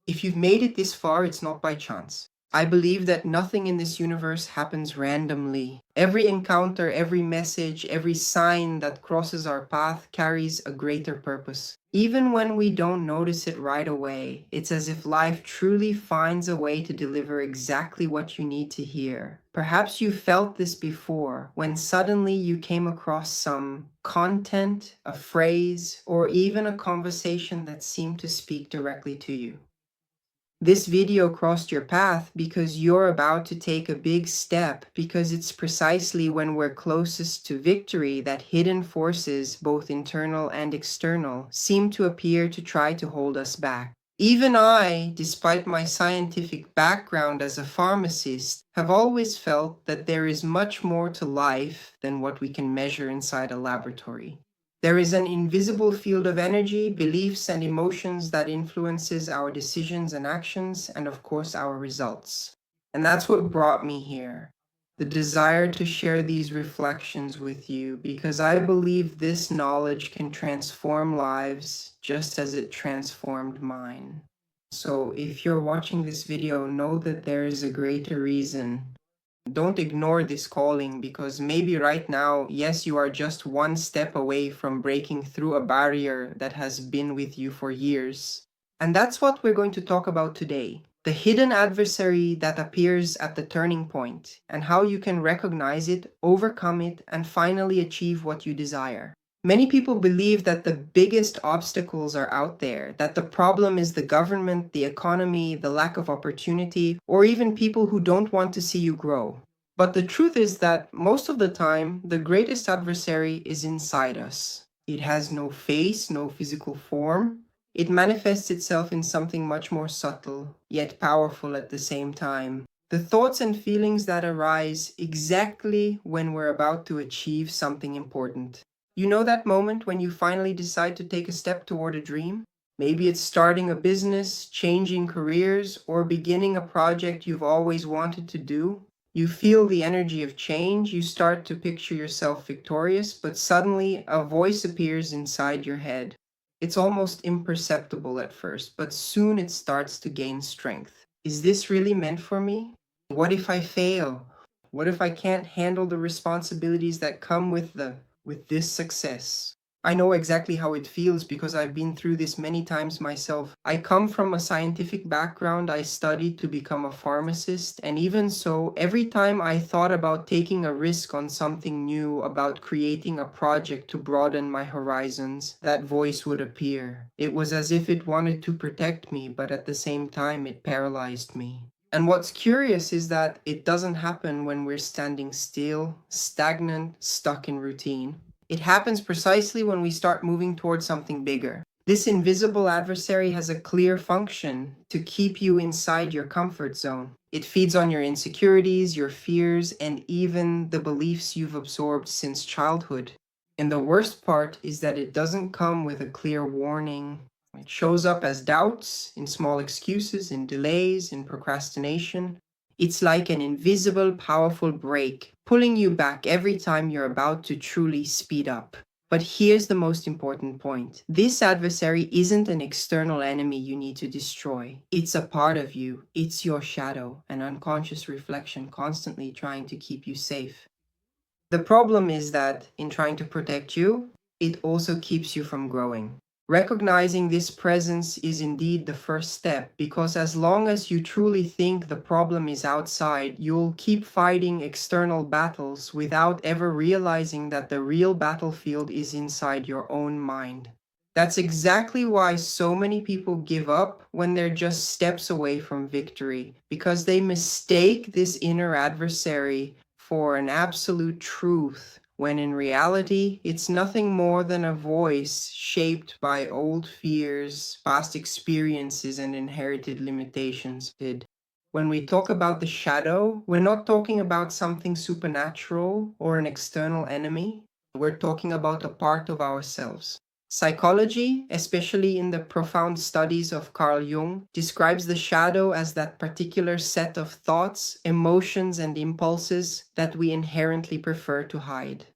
If you've made it this far, it's not by chance. I believe that nothing in this universe happens randomly. Every encounter, every message, every sign that crosses our path carries a greater purpose. Even when we don't notice it right away, it's as if life truly finds a way to deliver exactly what you need to hear. Perhaps you felt this before, when suddenly you came across some content, a phrase, or even a conversation that seemed to speak directly to you. This video crossed your path because you're about to take a big step, because it's precisely when we're closest to victory that hidden forces, both internal and external, seem to appear to try to hold us back. Even I, despite my scientific background as a pharmacist, have always felt that there is much more to life than what we can measure inside a laboratory. There is an invisible field of energy, beliefs, and emotions that influences our decisions and actions, and of course, our results. And that's what brought me here. The desire to share these reflections with you, because I believe this knowledge can transform lives just as it transformed mine. So if you're watching this video, know that there is a greater reason. Don't ignore this calling, because maybe right now, yes, you are just one step away from breaking through a barrier that has been with you for years. And that's what we're going to talk about today. The hidden adversary that appears at the turning point, and how you can recognize it, overcome it, and finally achieve what you desire. Many people believe that the biggest obstacles are out there, that the problem is the government, the economy, the lack of opportunity, or even people who don't want to see you grow. But the truth is that most of the time, the greatest adversary is inside us. It has no face, no physical form. It manifests itself in something much more subtle, yet powerful at the same time. The thoughts and feelings that arise exactly when we're about to achieve something important. You know that moment when you finally decide to take a step toward a dream? Maybe it's starting a business, changing careers, or beginning a project you've always wanted to do. You feel the energy of change, you start to picture yourself victorious, but suddenly a voice appears inside your head. It's almost imperceptible at first, but soon it starts to gain strength. Is this really meant for me? What if I fail? What if I can't handle the responsibilities that come with this success? I know exactly how it feels because I've been through this many times myself. I come from a scientific background. I studied to become a pharmacist, and even so, every time I thought about taking a risk on something new, about creating a project to broaden my horizons, that voice would appear. It was as if it wanted to protect me, but at the same time, it paralyzed me. And what's curious is that it doesn't happen when we're standing still, stagnant, stuck in routine. It happens precisely when we start moving towards something bigger. This invisible adversary has a clear function to keep you inside your comfort zone. It feeds on your insecurities, your fears, and even the beliefs you've absorbed since childhood. And the worst part is that it doesn't come with a clear warning. It shows up as doubts, in small excuses, in delays, in procrastination. It's like an invisible, powerful brake, pulling you back every time you're about to truly speed up. But here's the most important point. This adversary isn't an external enemy you need to destroy. It's a part of you. It's your shadow, an unconscious reflection constantly trying to keep you safe. The problem is that in trying to protect you, it also keeps you from growing. Recognizing this presence is indeed the first step, because as long as you truly think the problem is outside, you'll keep fighting external battles without ever realizing that the real battlefield is inside your own mind. That's exactly why so many people give up when they're just steps away from victory, because they mistake this inner adversary for an absolute truth, when in reality, it's nothing more than a voice shaped by old fears, past experiences, and inherited limitations. When we talk about the shadow, we're not talking about something supernatural or an external enemy. We're talking about a part of ourselves. Psychology, especially in the profound studies of Carl Jung, describes the shadow as that particular set of thoughts, emotions, and impulses that we inherently prefer to hide.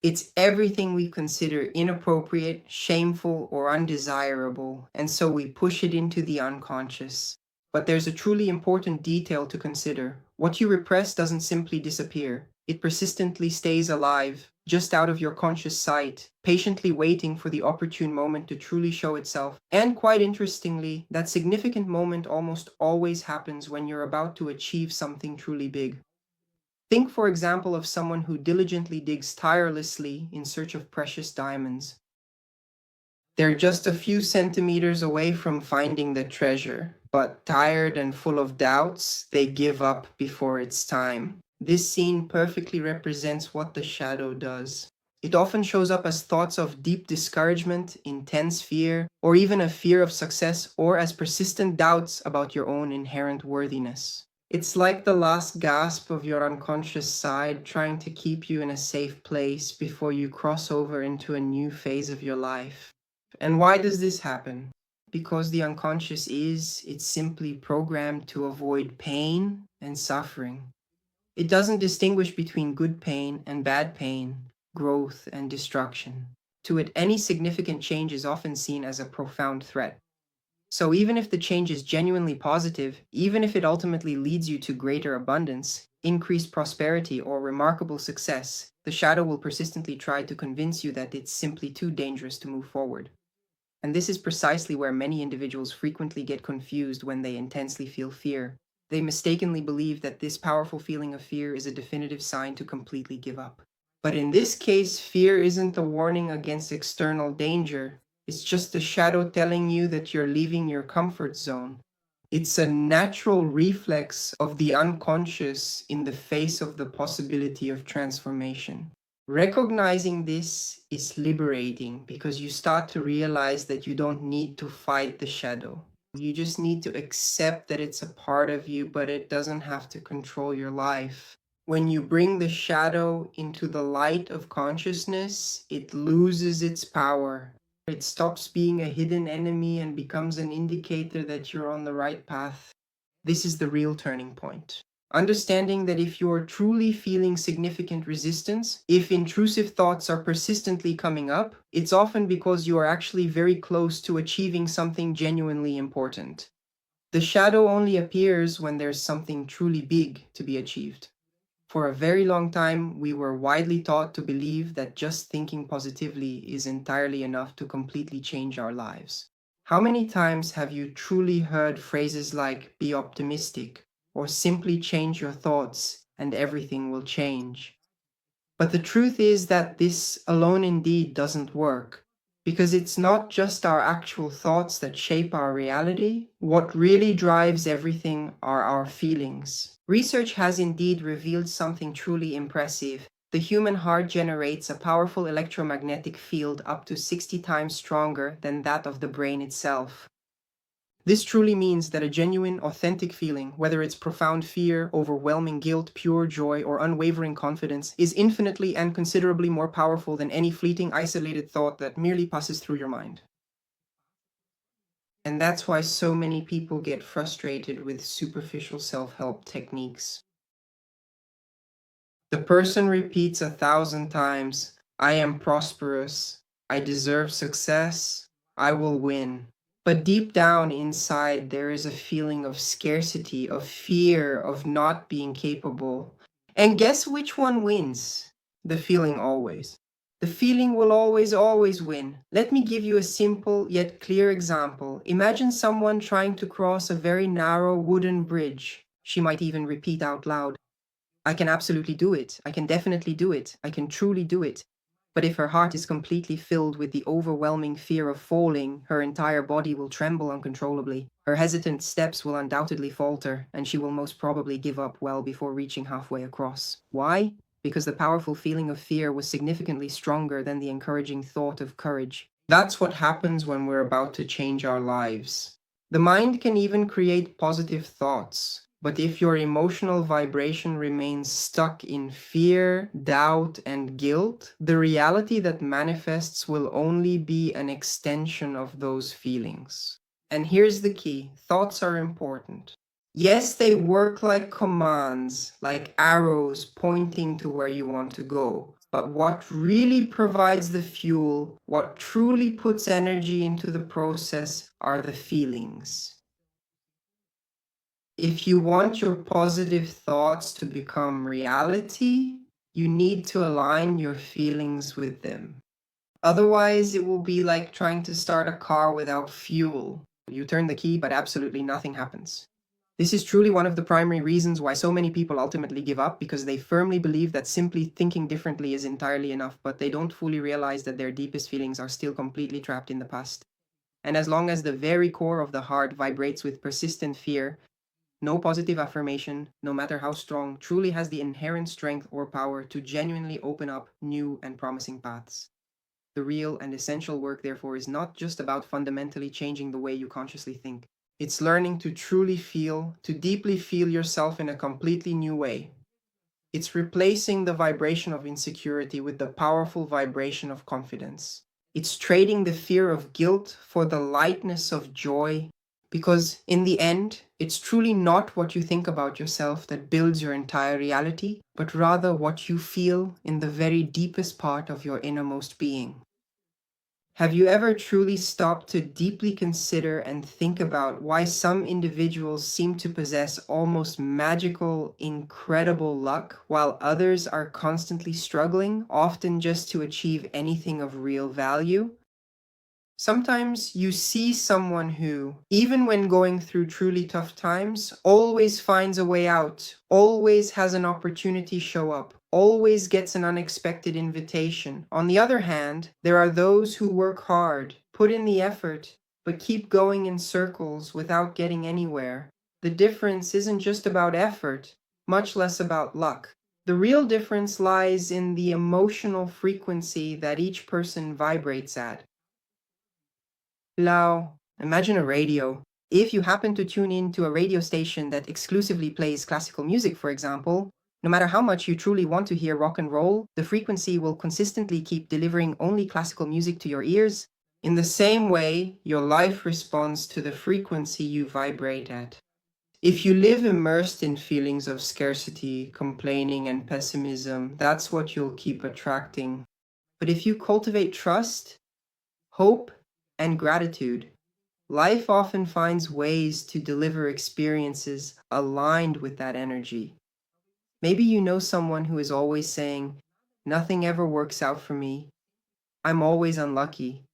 It's everything we consider inappropriate, shameful, or undesirable, and so we push it into the unconscious. But there's a truly important detail to consider. What you repress doesn't simply disappear, it persistently stays alive, just out of your conscious sight, patiently waiting for the opportune moment to truly show itself. And quite interestingly, that significant moment almost always happens when you're about to achieve something truly big. Think, for example, of someone who diligently digs tirelessly in search of precious diamonds. They're just a few centimeters away from finding the treasure, but tired and full of doubts, they give up before it's time. This scene perfectly represents what the shadow does. It often shows up as thoughts of deep discouragement, intense fear, or even a fear of success, or as persistent doubts about your own inherent worthiness. It's like the last gasp of your unconscious side trying to keep you in a safe place before you cross over into a new phase of your life. And why does this happen? Because the unconscious it's simply programmed to avoid pain and suffering. It doesn't distinguish between good pain and bad pain, growth and destruction. To it, any significant change is often seen as a profound threat. So even if the change is genuinely positive, even if it ultimately leads you to greater abundance, increased prosperity, or remarkable success, the shadow will persistently try to convince you that it's simply too dangerous to move forward. And this is precisely where many individuals frequently get confused when they intensely feel fear. They mistakenly believe that this powerful feeling of fear is a definitive sign to completely give up. But in this case, fear isn't a warning against external danger. It's just a shadow telling you that you're leaving your comfort zone. It's a natural reflex of the unconscious in the face of the possibility of transformation. Recognizing this is liberating because you start to realize that you don't need to fight the shadow. You just need to accept that it's a part of you, but it doesn't have to control your life. When you bring the shadow into the light of consciousness, it loses its power. It stops being a hidden enemy and becomes an indicator that you're on the right path. This is the real turning point. Understanding that if you're truly feeling significant resistance, if intrusive thoughts are persistently coming up, it's often because you are actually very close to achieving something genuinely important. The shadow only appears when there's something truly big to be achieved. For a very long time, we were widely taught to believe that just thinking positively is entirely enough to completely change our lives. How many times have you truly heard phrases like be optimistic or simply change your thoughts and everything will change? But the truth is that this alone indeed doesn't work, because it's not just our actual thoughts that shape our reality. What really drives everything are our feelings. Research has indeed revealed something truly impressive. The human heart generates a powerful electromagnetic field up to 60 times stronger than that of the brain itself. This truly means that a genuine, authentic feeling, whether it's profound fear, overwhelming guilt, pure joy, or unwavering confidence, is infinitely and considerably more powerful than any fleeting, isolated thought that merely passes through your mind. And that's why so many people get frustrated with superficial self help techniques. The person repeats 1,000 times, I am prosperous, I deserve success, I will win. But deep down inside, there is a feeling of scarcity, of fear, of not being capable. And guess which one wins? The feeling always. The feeling will always win. Let me give you a simple yet clear example. Imagine someone trying to cross a very narrow wooden bridge. She might even repeat out loud, I can absolutely do it. I can definitely do it. I can truly do it. But if her heart is completely filled with the overwhelming fear of falling, her entire body will tremble uncontrollably. Her hesitant steps will undoubtedly falter, and she will most probably give up well before reaching halfway across. Why? Because the powerful feeling of fear was significantly stronger than the encouraging thought of courage. That's what happens when we're about to change our lives. The mind can even create positive thoughts, but if your emotional vibration remains stuck in fear, doubt, and guilt, the reality that manifests will only be an extension of those feelings. And here's the key, thoughts are important. Yes, they work like commands, like arrows pointing to where you want to go. But what really provides the fuel, what truly puts energy into the process, are the feelings. If you want your positive thoughts to become reality, you need to align your feelings with them. Otherwise, it will be like trying to start a car without fuel. You turn the key, but absolutely nothing happens. This is truly one of the primary reasons why so many people ultimately give up, because they firmly believe that simply thinking differently is entirely enough, but they don't fully realize that their deepest feelings are still completely trapped in the past. And as long as the very core of the heart vibrates with persistent fear, no positive affirmation, no matter how strong, truly has the inherent strength or power to genuinely open up new and promising paths. The real and essential work, therefore, is not just about fundamentally changing the way you consciously think. It's learning to truly feel, to deeply feel yourself in a completely new way. It's replacing the vibration of insecurity with the powerful vibration of confidence. It's trading the fear of guilt for the lightness of joy, because in the end, it's truly not what you think about yourself that builds your entire reality, but rather what you feel in the very deepest part of your innermost being. Have you ever truly stopped to deeply consider and think about why some individuals seem to possess almost magical, incredible luck, while others are constantly struggling, often just to achieve anything of real value? Sometimes you see someone who, even when going through truly tough times, always finds a way out, always has an opportunity show up, always gets an unexpected invitation. On the other hand, there are those who work hard, put in the effort, but keep going in circles without getting anywhere. The difference isn't just about effort, much less about luck. The real difference lies in the emotional frequency that each person vibrates at. Now, imagine a radio. If you happen to tune in to a radio station that exclusively plays classical music, for example, no matter how much you truly want to hear rock and roll, the frequency will consistently keep delivering only classical music to your ears. In the same way, your life responds to the frequency you vibrate at. If you live immersed in feelings of scarcity, complaining, and pessimism, that's what you'll keep attracting. But if you cultivate trust, hope, and gratitude, life often finds ways to deliver experiences aligned with that energy. Maybe you know someone who is always saying, "Nothing ever works out for me. I'm always unlucky.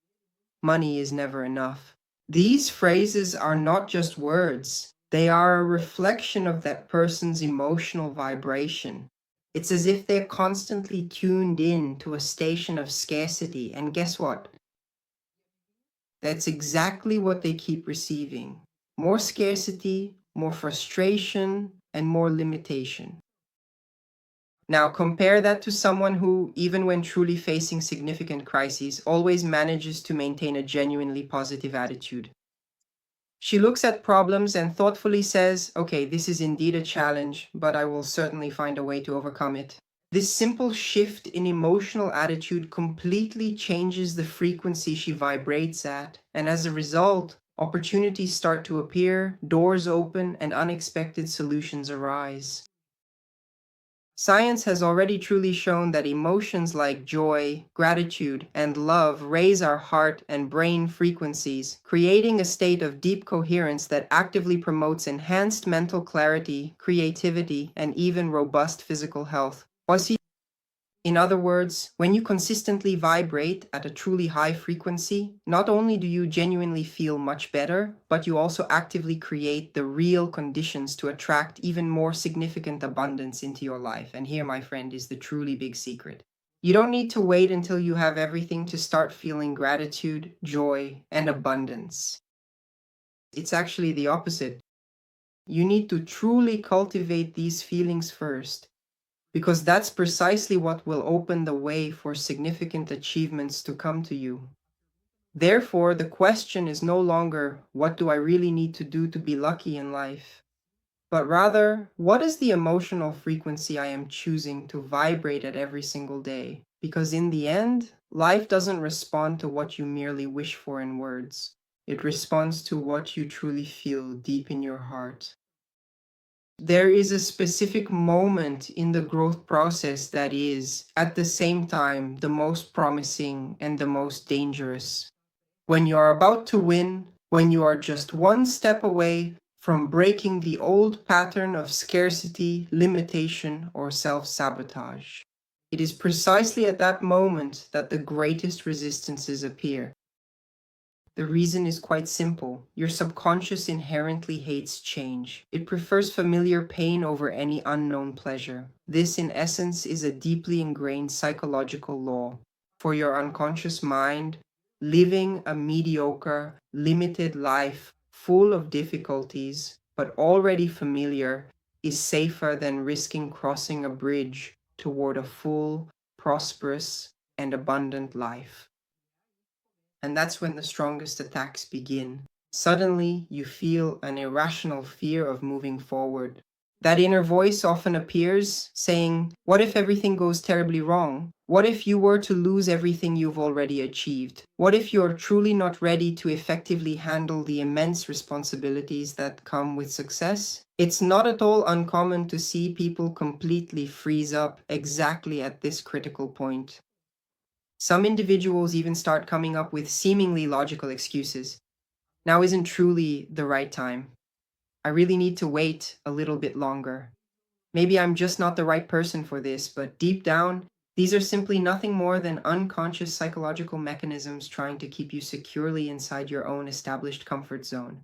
Money is never enough." These phrases are not just words, they are a reflection of that person's emotional vibration. It's as if they're constantly tuned in to a station of scarcity, and guess what? That's exactly what they keep receiving. More scarcity, more frustration, and more limitation. Now compare that to someone who, even when truly facing significant crises, always manages to maintain a genuinely positive attitude. She looks at problems and thoughtfully says, "Okay, this is indeed a challenge, but I will certainly find a way to overcome it." This simple shift in emotional attitude completely changes the frequency she vibrates at, and as a result, opportunities start to appear, doors open, and unexpected solutions arise. Science has already truly shown that emotions like joy, gratitude, and love raise our heart and brain frequencies, creating a state of deep coherence that actively promotes enhanced mental clarity, creativity, and even robust physical health. Voici In other words, when you consistently vibrate at a truly high frequency, not only do you genuinely feel much better, but you also actively create the real conditions to attract even more significant abundance into your life. And here, my friend, is the truly big secret. You don't need to wait until you have everything to start feeling gratitude, joy, and abundance. It's actually the opposite. You need to truly cultivate these feelings first, because that's precisely what will open the way for significant achievements to come to you. Therefore, the question is no longer, what do I really need to do to be lucky in life? But rather, what is the emotional frequency I am choosing to vibrate at every single day? Because in the end, life doesn't respond to what you merely wish for in words. It responds to what you truly feel deep in your heart. There is a specific moment in the growth process that is, at the same time, the most promising and the most dangerous. When you are about to win, when you are just one step away from breaking the old pattern of scarcity, limitation, or self sabotage. It is precisely at that moment that the greatest resistances appear. The reason is quite simple. Your subconscious inherently hates change. It prefers familiar pain over any unknown pleasure. This, in essence, is a deeply ingrained psychological law. For your unconscious mind, living a mediocre, limited life full of difficulties, but already familiar, is safer than risking crossing a bridge toward a full, prosperous, and abundant life. And that's when the strongest attacks begin. Suddenly, you feel an irrational fear of moving forward. That inner voice often appears, saying, "What if everything goes terribly wrong? What if you were to lose everything you've already achieved? What if you're truly not ready to effectively handle the immense responsibilities that come with success?" It's not at all uncommon to see people completely freeze up exactly at this critical point. Some individuals even start coming up with seemingly logical excuses. Now isn't truly the right time. I really need to wait a little bit longer. Maybe I'm just not the right person for this, but deep down, these are simply nothing more than unconscious psychological mechanisms trying to keep you securely inside your own established comfort zone.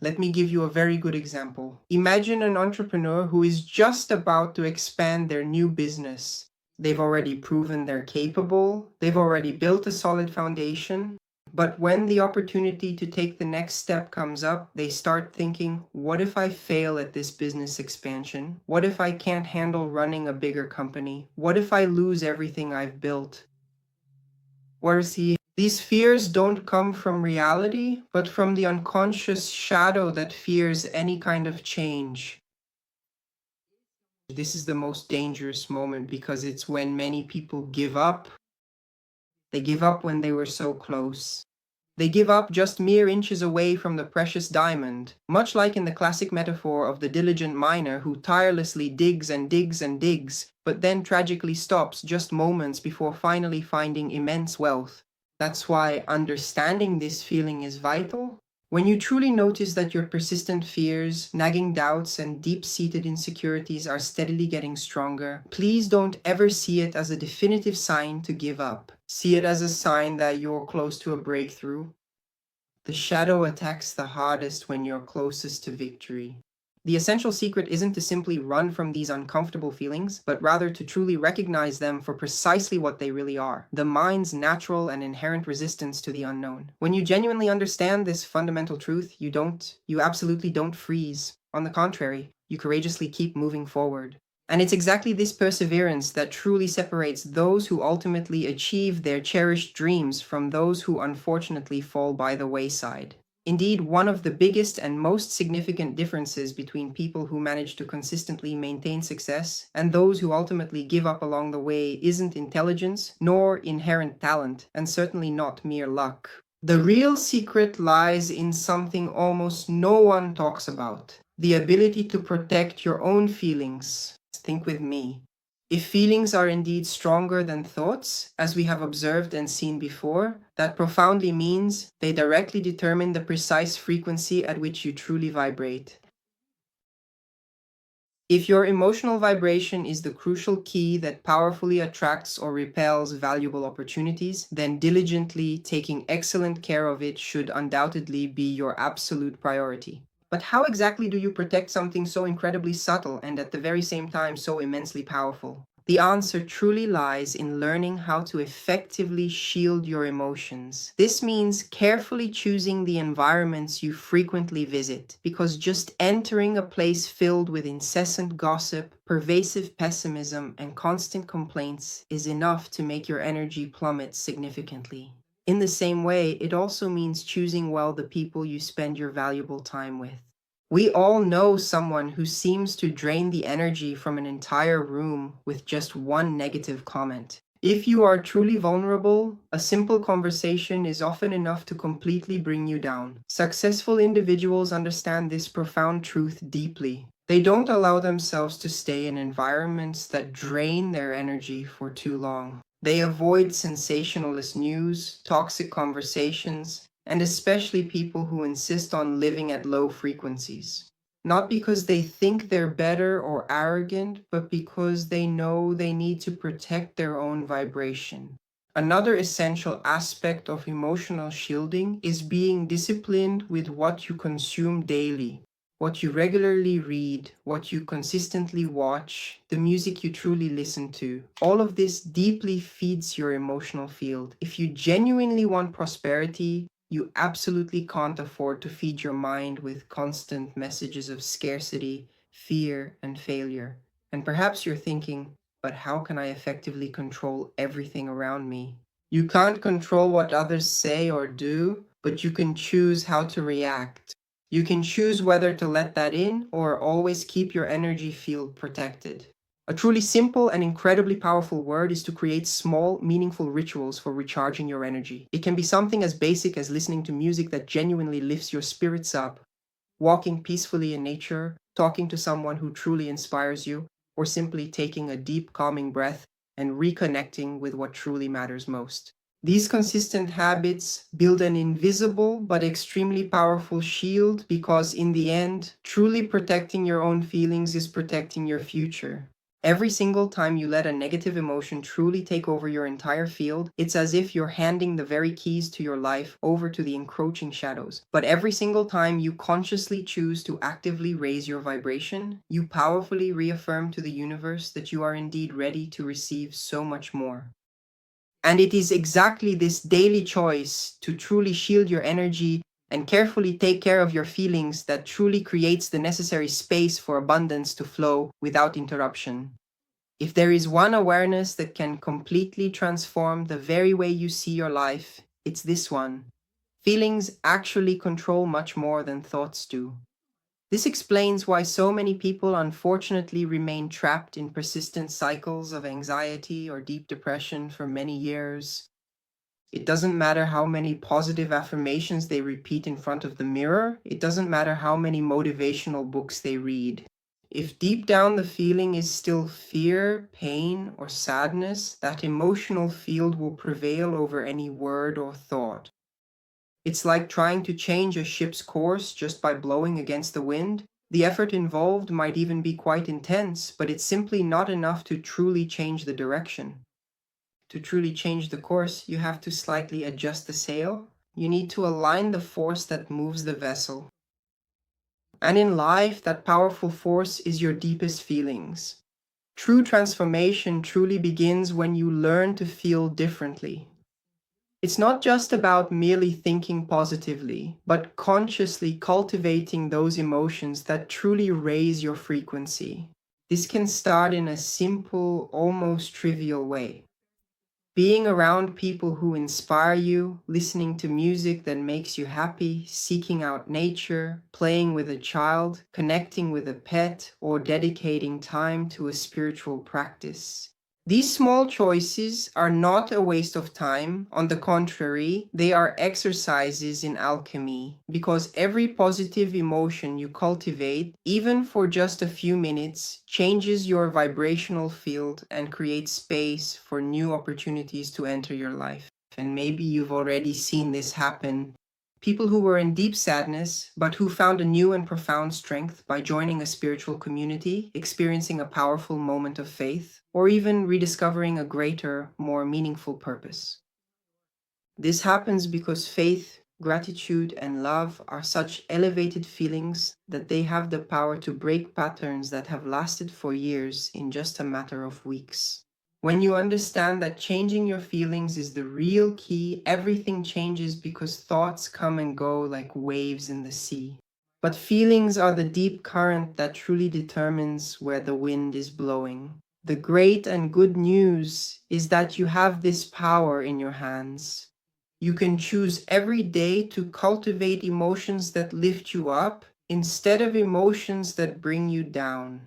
Let me give you a very good example. Imagine an entrepreneur who is just about to expand their new business. They've already proven they're capable, they've already built a solid foundation. But when the opportunity to take the next step comes up, they start thinking, what if I fail at this business expansion? What if I can't handle running a bigger company? What if I lose everything I've built? Whereas these fears don't come from reality, but from the unconscious shadow that fears any kind of change. This is the most dangerous moment because it's when many people give up. They give up when they were so close. They give up just mere inches away from the precious diamond, much like in the classic metaphor of the diligent miner who tirelessly digs and digs and digs, but then tragically stops just moments before finally finding immense wealth. That's why understanding this feeling is vital. When you truly notice that your persistent fears, nagging doubts, and deep seated insecurities are steadily getting stronger, please don't ever see it as a definitive sign to give up. See it as a sign that you're close to a breakthrough. The shadow attacks the hardest when you're closest to victory. The essential secret isn't to simply run from these uncomfortable feelings, but rather to truly recognize them for precisely what they really are: the mind's natural and inherent resistance to the unknown. When you genuinely understand this fundamental truth, you absolutely don't freeze. On the contrary, you courageously keep moving forward. And it's exactly this perseverance that truly separates those who ultimately achieve their cherished dreams from those who unfortunately fall by the wayside. Indeed, one of the biggest and most significant differences between people who manage to consistently maintain success and those who ultimately give up along the way isn't intelligence, nor inherent talent, and certainly not mere luck. The real secret lies in something almost no one talks about: the ability to protect your own feelings. Think with me. If feelings are indeed stronger than thoughts, as we have observed and seen before, that profoundly means they directly determine the precise frequency at which you truly vibrate. If your emotional vibration is the crucial key that powerfully attracts or repels valuable opportunities, then diligently taking excellent care of it should undoubtedly be your absolute priority. But how exactly do you protect something so incredibly subtle and at the very same time so immensely powerful? The answer truly lies in learning how to effectively shield your emotions. This means carefully choosing the environments you frequently visit, because just entering a place filled with incessant gossip, pervasive pessimism, and constant complaints is enough to make your energy plummet significantly. In the same way, it also means choosing well the people you spend your valuable time with. We all know someone who seems to drain the energy from an entire room with just one negative comment. If you are truly vulnerable, a simple conversation is often enough to completely bring you down. Successful individuals understand this profound truth deeply. They don't allow themselves to stay in environments that drain their energy for too long. They avoid sensationalist news, toxic conversations, and especially people who insist on living at low frequencies. Not because they think they're better or arrogant, but because they know they need to protect their own vibration. Another essential aspect of emotional shielding is being disciplined with what you consume daily. What you regularly read, what you consistently watch, the music you truly listen to. All of this deeply feeds your emotional field. If you genuinely want prosperity, you absolutely can't afford to feed your mind with constant messages of scarcity, fear, and failure. And perhaps you're thinking, but how can I effectively control everything around me? You can't control what others say or do, but you can choose how to react. You can choose whether to let that in or always keep your energy field protected. A truly simple and incredibly powerful word is to create small, meaningful rituals for recharging your energy. It can be something as basic as listening to music that genuinely lifts your spirits up, walking peacefully in nature, talking to someone who truly inspires you, or simply taking a deep, calming breath and reconnecting with what truly matters most. These consistent habits build an invisible but extremely powerful shield because, in the end, truly protecting your own feelings is protecting your future. Every single time you let a negative emotion truly take over your entire field, it's as if you're handing the very keys to your life over to the encroaching shadows. But every single time you consciously choose to actively raise your vibration, you powerfully reaffirm to the universe that you are indeed ready to receive so much more. And it is exactly this daily choice to truly shield your energy and carefully take care of your feelings that truly creates the necessary space for abundance to flow without interruption. If there is one awareness that can completely transform the very way you see your life, it's this one. Feelings actually control much more than thoughts do. This explains why so many people unfortunately remain trapped in persistent cycles of anxiety or deep depression for many years. It doesn't matter how many positive affirmations they repeat in front of the mirror. It doesn't matter how many motivational books they read. If deep down the feeling is still fear, pain, or sadness, that emotional field will prevail over any word or thought. It's like trying to change a ship's course just by blowing against the wind. The effort involved might even be quite intense, but it's simply not enough to truly change the direction. To truly change the course, you have to slightly adjust the sail. You need to align the force that moves the vessel. And in life, that powerful force is your deepest feelings. True transformation truly begins when you learn to feel differently. It's not just about merely thinking positively, but consciously cultivating those emotions that truly raise your frequency. This can start in a simple, almost trivial way. Being around people who inspire you, listening to music that makes you happy, seeking out nature, playing with a child, connecting with a pet, or dedicating time to a spiritual practice. These small choices are not a waste of time. On the contrary, they are exercises in alchemy because every positive emotion you cultivate, even for just a few minutes, changes your vibrational field and creates space for new opportunities to enter your life. And maybe you've already seen this happen. People who were in deep sadness, but who found a new and profound strength by joining a spiritual community, experiencing a powerful moment of faith, or even rediscovering a greater, more meaningful purpose. This happens because faith, gratitude, and love are such elevated feelings that they have the power to break patterns that have lasted for years in just a matter of weeks. When you understand that changing your feelings is the real key, everything changes because thoughts come and go like waves in the sea. But feelings are the deep current that truly determines where the wind is blowing. The great and good news is that you have this power in your hands. You can choose every day to cultivate emotions that lift you up instead of emotions that bring you down.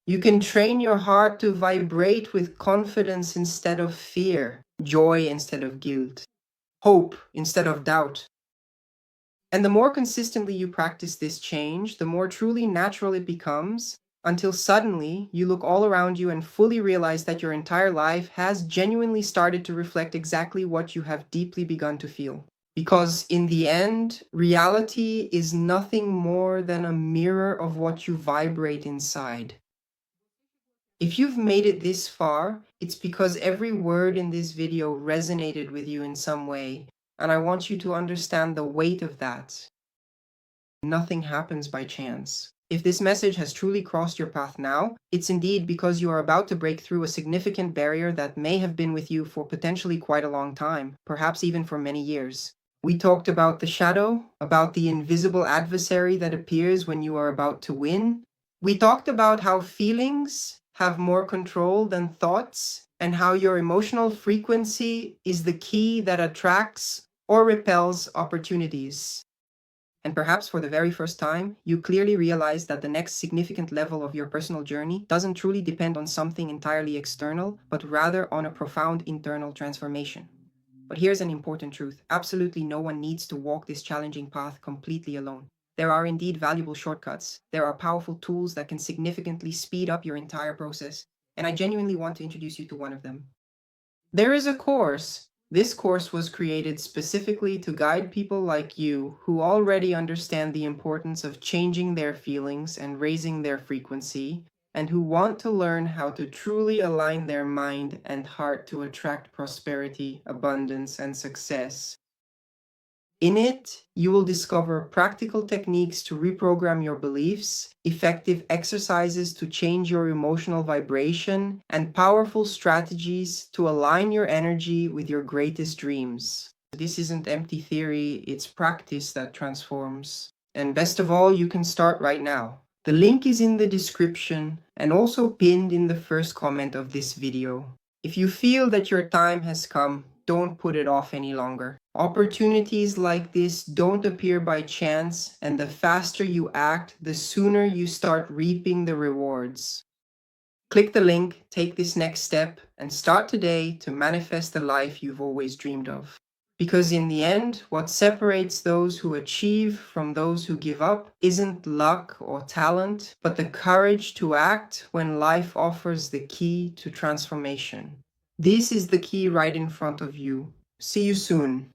You can train your heart to vibrate with confidence instead of fear, joy instead of guilt, hope instead of doubt. And the more consistently you practice this change, the more truly natural it becomes, until suddenly you look all around you and fully realize that your entire life has genuinely started to reflect exactly what you have deeply begun to feel. Because in the end, reality is nothing more than a mirror of what you vibrate inside. If you've made it this far, it's because every word in this video resonated with you in some way, and I want you to understand the weight of that. Nothing happens by chance. If this message has truly crossed your path now, it's indeed because you are about to break through a significant barrier that may have been with you for potentially quite a long time, perhaps even for many years. We talked about the shadow, about the invisible adversary that appears when you are about to win. We talked about how feelings have more control than thoughts, and how your emotional frequency is the key that attracts or repels opportunities. And perhaps for the very first time, you clearly realize that the next significant level of your personal journey doesn't truly depend on something entirely external, but rather on a profound internal transformation. But here's an important truth. Absolutely no one needs to walk this challenging path completely alone. There are indeed valuable shortcuts. There are powerful tools that can significantly speed up your entire process. And I genuinely want to introduce you to one of them. There is a course. This course was created specifically to guide people like you who already understand the importance of changing their feelings and raising their frequency, and who want to learn how to truly align their mind and heart to attract prosperity, abundance, and success. In it, you will discover practical techniques to reprogram your beliefs, effective exercises to change your emotional vibration, and powerful strategies to align your energy with your greatest dreams. This isn't empty theory, it's practice that transforms. And best of all, you can start right now. The link is in the description and also pinned in the first comment of this video. If you feel that your time has come, don't put it off any longer. Opportunities like this don't appear by chance, and the faster you act, the sooner you start reaping the rewards. Click the link, take this next step, and start today to manifest the life you've always dreamed of. Because in the end, what separates those who achieve from those who give up isn't luck or talent, but the courage to act when life offers the key to transformation. This is the key right in front of you. See you soon.